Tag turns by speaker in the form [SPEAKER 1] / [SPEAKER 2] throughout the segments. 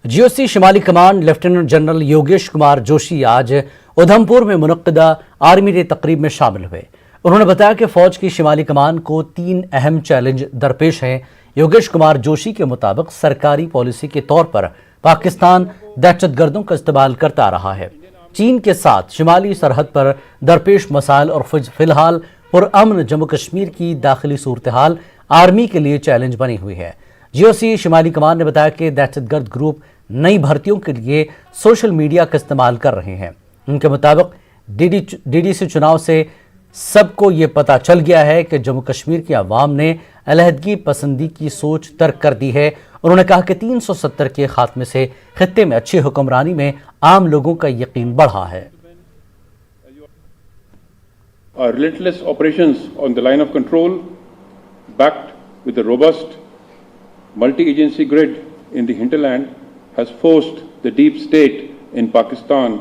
[SPEAKER 1] GOC शिमाली कमान lieutenant general Yogesh Kumar Joshi आज उधमपुर में मुनक्किदा army day तकरीब में शामिल हुए। उन्होंने बताया कि फौज की शिमाली कमान को 3 अहम चैलेंज दरपेश हैं। योगेश कुमार जोशी के मुताबिक सरकारी पॉलिसी के तौर पर पाकिस्तान दहशतगर्दों का इस्तेमाल करता रहा है। चीन के साथ शिमाली सरहद पर दरपेश मसाइल और फिलहाल पुरअमन जम्मू कश्मीर की दाखिली सूरत हाल आर्मी के लिए चैलेंज बनी हुई है। जीओसी शिमाली कमान ने बताया कि दहशतगर्द ग्रुप नई भर्तियों के लिए सोशल मीडिया का इस्तेमाल कर रहे हैं। उनके मुताबिक डीडीसी चुनाव से सबको ये पता चल गया है कि जम्मू कश्मीर की आवाम ने अलहदगी पसंदी की सोच तर्क कर दी है। उन्होंने कहा कि 370 के खात्मे से खित्ते में अच्छी हुक्मरानी में आम लोगों का यकीन बढ़ा है।
[SPEAKER 2] Our relentless operations on the line of control, backed with a robust multi-agency grid in the hinterland, has forced the deep state in Pakistan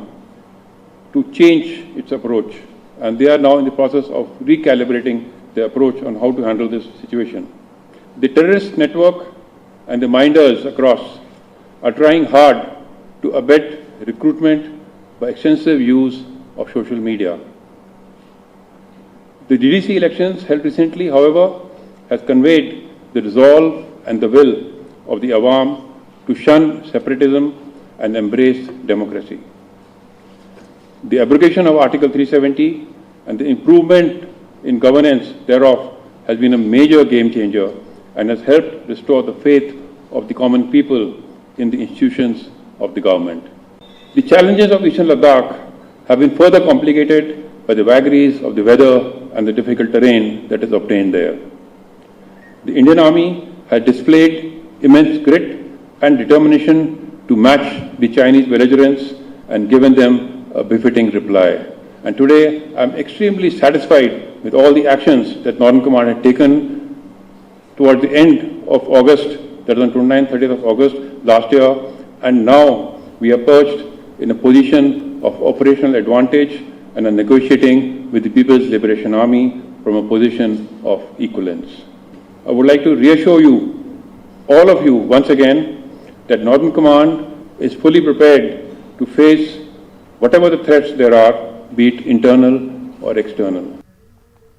[SPEAKER 2] to change its approach, and they are now in the process of recalibrating their approach on how to handle this situation. The terrorist network and the minders across are trying hard to abet recruitment by extensive use of social media. The DDC elections held recently, however, has conveyed the resolve and the will of the Awam to shun separatism and embrace democracy. The abrogation of Article 370 and the improvement in governance thereof has been a major game changer and has helped restore the faith of the common people in the institutions of the government. The challenges of Eastern Ladakh have been further complicated by the vagaries of the weather and the difficult terrain that is obtained there. The Indian Army has displayed immense grit and determination to match the Chinese belligerents and given them a befitting reply. And today I am extremely satisfied with all the actions that Northern Command had taken toward the end of August, that is on 29th, 30th of August last year, and now we are perched in a position of operational advantage and are negotiating with the People's Liberation Army from a position of equivalence. I would like to reassure you, all of you, once again, that Northern Command is fully prepared to face whatever the threats there are, be it internal or external.